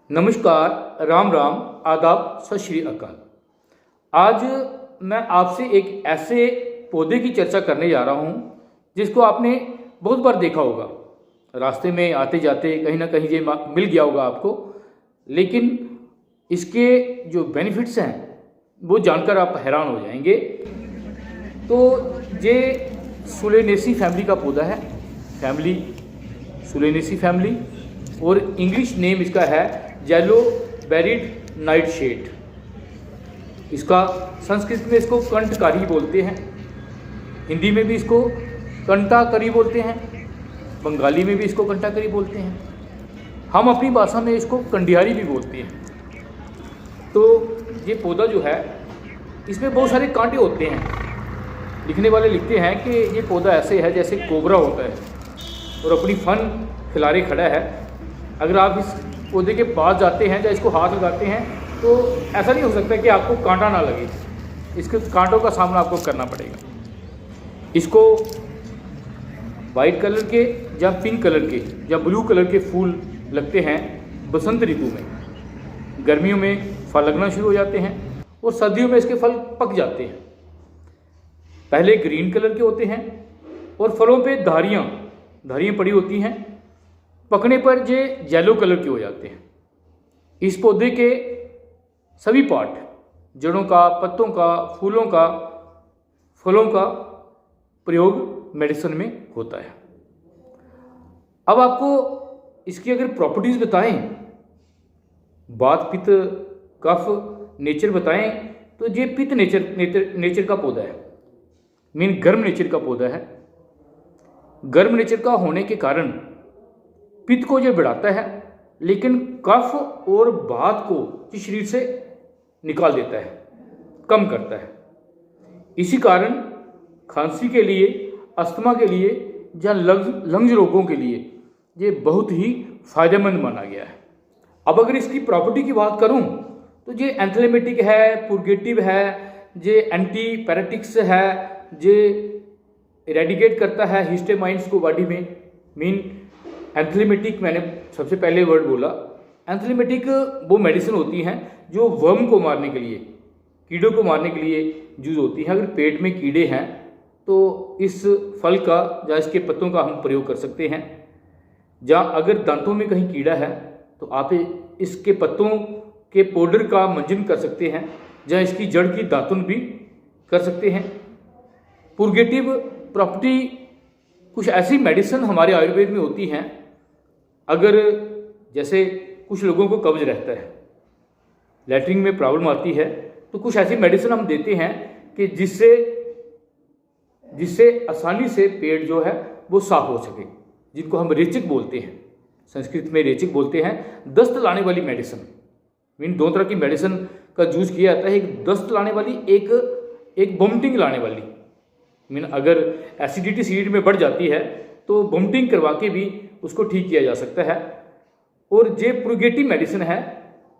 नमस्कार, राम राम, आदाब, सत श्री अकाल। आज मैं आपसे एक ऐसे पौधे की चर्चा करने जा रहा हूँ जिसको आपने बहुत बार देखा होगा, रास्ते में आते जाते कहीं ना कहीं ये मिल गया होगा आपको। लेकिन इसके जो बेनिफिट्स हैं वो जानकर आप हैरान हो जाएंगे। तो ये सोलेनेसी फैमिली का पौधा है, फैमिली सोलेनेसी फैमिली, और इंग्लिश नेम इसका है येलो बेरिड नाइट शेड। इसका संस्कृत में इसको कंटकारी बोलते हैं, हिंदी में भी इसको कंटाकरी बोलते हैं, बंगाली में भी इसको कंटाकरी बोलते हैं, हम अपनी भाषा में इसको कंडियारी भी बोलते हैं। तो ये पौधा जो है इसमें बहुत सारे कांटे होते हैं। लिखने वाले लिखते हैं कि ये पौधा ऐसे है जैसे कोबरा होता है और अपनी फन खिलारे खड़ा है। अगर आप इस पौधे के पास जाते हैं या इसको हाथ लगाते हैं तो ऐसा नहीं हो सकता कि आपको कांटा ना लगे, इसके कांटों का सामना आपको करना पड़ेगा। इसको वाइट कलर के या पिंक कलर के या ब्लू कलर के फूल लगते हैं बसंत ऋतु में। गर्मियों में फल लगना शुरू हो जाते हैं और सर्दियों में इसके फल पक जाते हैं। पहले ग्रीन कलर के होते हैं और फलों पे धारियाँ पड़ी होती हैं, पकने पर ये येलो कलर के हो जाते हैं। इस पौधे के सभी पार्ट, जड़ों का, पत्तों का, फूलों का, फलों का प्रयोग मेडिसिन में होता है। अब आपको इसकी अगर प्रॉपर्टीज बताएं, वात पित्त कफ नेचर बताएं, तो ये पित्त नेचर का पौधा है, मीन गर्म नेचर का पौधा है। गर्म नेचर का होने के कारण पित्त को ये बढ़ाता है, लेकिन कफ और वात को शरीर से निकाल देता है, कम करता है। इसी कारण खांसी के लिए, अस्थमा के लिए या लंग्स रोगों के लिए ये बहुत ही फायदेमंद माना गया है। अब अगर इसकी प्रॉपर्टी की बात करूं तो ये एंथलेमेटिक है, पुर्गेटिव है, ये एंटीपैरेटिक्स है, ये इरेडिकेट करता है हिस्टेमाइंस को बॉडी में। मीन एंथलेमेटिक मैंने सबसे पहले वर्ड बोला। एंथलेमेटिक वो मेडिसिन होती हैं जो वर्म को मारने के लिए, कीड़ों को मारने के लिए यूज होती हैं। अगर पेट में कीड़े हैं तो इस फल का या इसके पत्तों का हम प्रयोग कर सकते हैं। या अगर दांतों में कहीं कीड़ा है तो आप इसके पत्तों के पाउडर का मंजन कर सकते हैं, या इसकी जड़ की दातुन भी कर सकते हैं। पुर्गेटिव प्रॉपर्टी कुछ ऐसी मेडिसिन हमारे आयुर्वेद में होती हैं। अगर जैसे कुछ लोगों को कब्ज रहता है, लैट्रिन में प्रॉब्लम आती है, तो कुछ ऐसी मेडिसिन हम देते हैं कि जिससे आसानी से पेट जो है वो साफ हो सके, जिनको हम रेचक बोलते हैं, संस्कृत में रेचक बोलते हैं। दस्त लाने वाली मेडिसिन, मीन दो तरह की मेडिसिन का यूज किया जाता है, एक दस्त लाने वाली, एक वोमिटिंग लाने वाली। मीन अगर एसिडिटी शरीर में बढ़ जाती है तो वोमिटिंग करवा के भी उसको ठीक किया जा सकता है। और ये पुर्गेटिव मेडिसिन है।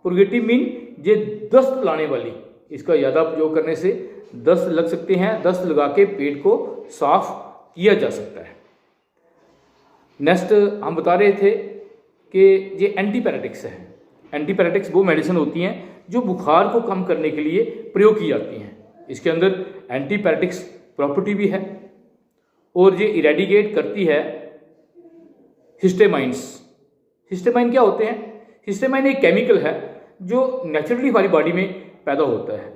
पुर्गेटिव मीन ये दस्त लाने वाली, इसका ज़्यादा प्रयोग करने से दस्त लग सकते हैं, दस्त लगा के पेट को साफ किया जा सकता है। नेक्स्ट हम बता रहे थे कि ये एंटीपैरेटिक्स है। एंटीपैरेटिक्स वो मेडिसिन होती हैं जो बुखार को कम करने के लिए प्रयोग की जाती हैं। इसके अंदर एंटीपैरेटिक्स प्रॉपर्टी भी है और ये इरेडिकेट करती है हिस्टेमाइंस। हिस्टेमाइन क्या होते हैं? हिस्टेमाइन एक केमिकल है जो नेचुरली हमारी बॉडी में पैदा होता है,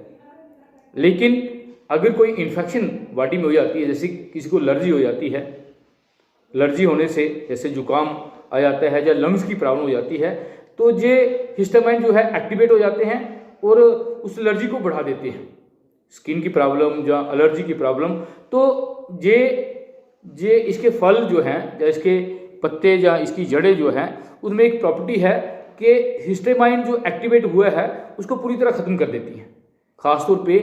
लेकिन अगर कोई इन्फेक्शन बॉडी में हो जाती है, जैसे किसी को एलर्जी हो जाती है, एलर्जी होने से जैसे जुकाम आ जाता है या लंग्स की प्रॉब्लम हो जाती है, तो ये हिस्टेमाइन जो है एक्टिवेट हो जाते हैं और उस एलर्जी को बढ़ा देते हैं। स्किन की प्रॉब्लम या एलर्जी की प्रॉब्लम, तो ये इसके फल जो हैं या इसके पत्ते या इसकी जड़ें जो हैं, उनमें एक प्रॉपर्टी है कि हिस्टेमाइन जो एक्टिवेट हुआ है उसको पूरी तरह ख़त्म कर देती है। खासतौर पे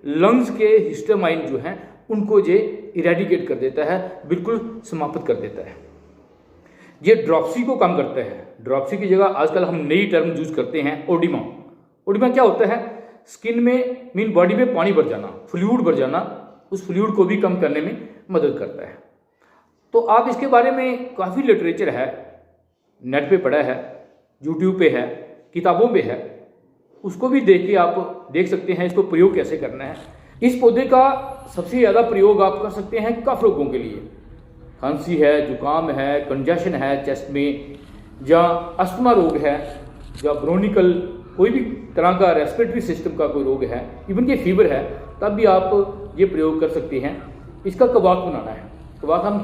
लंग्स के हिस्टेमाइन जो हैं उनको ये इरेडिकेट कर देता है, बिल्कुल समाप्त कर देता है। ये ड्रॉप्सी को कम करता है। ड्रॉप्सी की जगह आजकल हम नई टर्म यूज करते हैं, ओडिमा। ओडिमा क्या होता है? स्किन में, मीन बॉडी में पानी भर जाना, फ्लूइड भर जाना, उस फ्लूइड को भी कम करने में मदद करता है। तो आप इसके बारे में काफ़ी लिटरेचर है, नेट पे पढ़ा है, यूट्यूब पे है किताबों में है, उसको भी देख के आप देख सकते हैं इसको प्रयोग कैसे करना है। इस पौधे का सबसे ज़्यादा प्रयोग आप कर सकते हैं कफ रोगों के लिए। खांसी है, जुकाम है, कंजेशन है चेस्ट में, या अस्थमा रोग है, या ब्रोनिकल कोई भी तरह का रेस्पिरेटरी सिस्टम का कोई रोग है, इवन के फीवर है, तब भी आप ये प्रयोग कर सकते हैं। इसका कवात बनाना है। कवात हम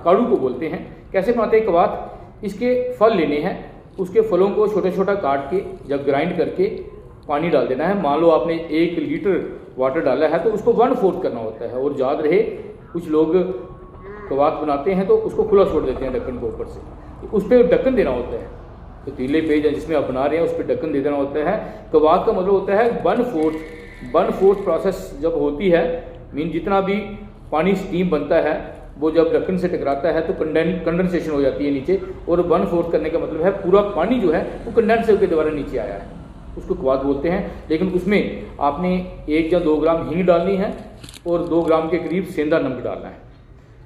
काढ़ू को बोलते हैं। कैसे बनाते हैं कवात? इसके फल लेने हैं, उसके फलों को छोटा छोटा काट के या ग्राइंड करके पानी डाल देना है। मान लो आपने 1 लीटर वाटर डाला है तो उसको 1/4 करना होता है। और याद रहे, कुछ लोग कवात बनाते हैं तो उसको खुला छोड़ देते हैं ढक्कन को ऊपर से, तो उस पर ढक्कन देना होता है। तो तीले पे या जिसमें आप बना रहे हैं उस पर ढक्कन दे देना होता है। कवात का मतलब होता है 1/4 प्रोसेस जब होती है, मीन जितना भी पानी स्टीम बनता है वो जब ढक्कन से टकराता है तो कंडेंसेशन हो जाती है नीचे, और 1/4 करने का मतलब है पूरा पानी जो है वो कंडेंस होकर दोबारा नीचे आया है, उसको कवात बोलते हैं। लेकिन उसमें आपने 1 या 2 ग्राम हींग डालनी है और 2 ग्राम के करीब सेंधा नमक डालना है।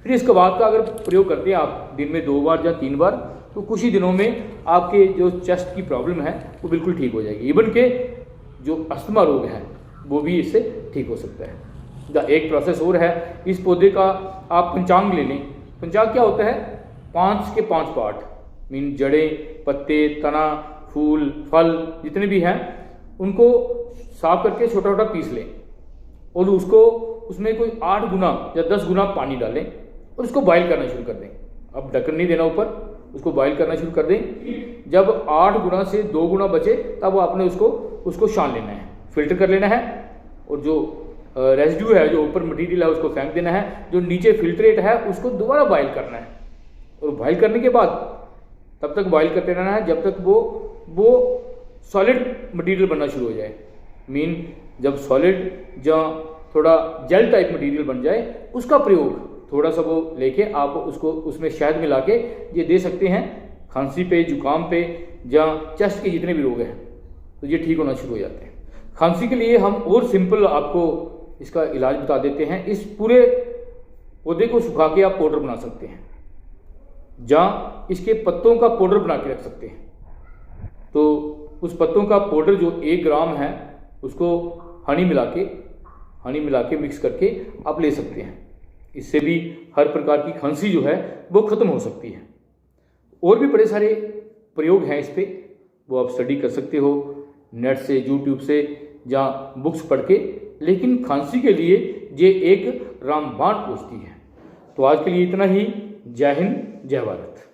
फिर इस कवात का अगर प्रयोग करते हैं आप दिन में 2 बार या 3 बार, तो कुछ ही दिनों में आपके जो चेस्ट की प्रॉब्लम है वो बिल्कुल ठीक हो जाएगी। इवन के जो अस्थमा रोग है वो भी इससे ठीक हो सकता है। एक प्रोसेस और है, इस पौधे का आप पंचांग ले लें। पंचांग क्या होता है? 5 के 5 पार्ट, मीन जड़ें, पत्ते, तना, फूल, फल जितने भी हैं उनको साफ करके छोटा छोटा पीस लें और उसको उसमें कोई 8 गुना या 10 गुना पानी डालें और उसको बॉईल करना शुरू कर दें। अब ढक्कन नहीं देना ऊपर, उसको बॉईल करना शुरू कर दें। जब 8 गुना से 2 गुना बचे तब आपने उसको छान लेना है, फिल्टर कर लेना है, और जो रेजिड्यू है, जो ऊपर मटेरियल है, उसको फेंक देना है। जो नीचे फिल्ट्रेट है उसको दोबारा बॉईल करना है, और बॉईल करने के बाद तब तक बॉईल करते रहना है जब तक वो सॉलिड मटेरियल बनना शुरू हो जाए। मीन जब सॉलिड या थोड़ा जेल टाइप मटेरियल बन जाए, उसका प्रयोग थोड़ा सा वो लेके आप उसको उसमें शहद मिला के ये दे सकते हैं। खांसी पे, जुकाम पे या चेस्ट के जितने भी रोग हैं तो ये ठीक होना शुरू हो जाते हैं। खांसी के लिए हम और सिंपल आपको इसका इलाज बता देते हैं। इस पूरे पौधे को सुखा के आप पाउडर बना सकते हैं, या इसके पत्तों का पाउडर बना के रख सकते हैं। तो उस पत्तों का पाउडर जो 1 ग्राम है उसको हनी मिला के मिक्स करके आप ले सकते हैं। इससे भी हर प्रकार की खांसी जो है वो खत्म हो सकती है। और भी बड़े सारे प्रयोग हैं इस पे, वो आप स्टडी कर सकते हो नेट से, यूट्यूब से या बुक्स पढ़ के। लेकिन खांसी के लिए ये एक रामबाण औषधि है। तो आज के लिए इतना ही। जय हिंद, जय भारत।